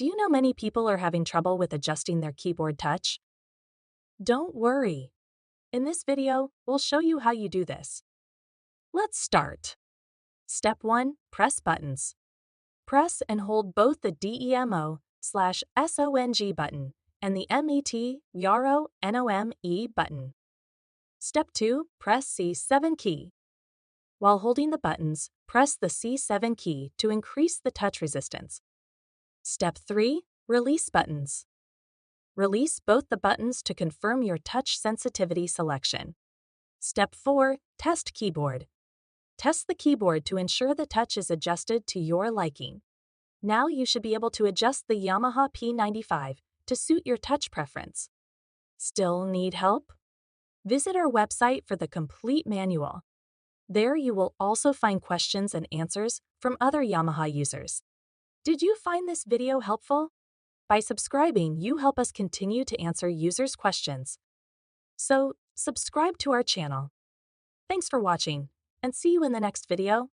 Do you know many people are having trouble with adjusting their keyboard touch? Don't worry. In this video, we'll show you how you do this. Let's start. Step 1. Press buttons. Press and hold both the DEMO/SONG button and the METRONOME button. Step 2. Press C7 key. While holding the buttons, press the C7 key to increase the touch resistance. Step 3. Release buttons. Release both the buttons to confirm your touch sensitivity selection. Step 4. Test keyboard. Test the keyboard to ensure the touch is adjusted to your liking. Now you should be able to adjust the Yamaha P-95 to suit your touch preference. Still need help? Visit our website for the complete manual. There you will also find questions and answers from other Yamaha users. Did you find this video helpful? By subscribing, you help us continue to answer users' questions. So, subscribe to our channel. Thanks for watching, and see you in the next video.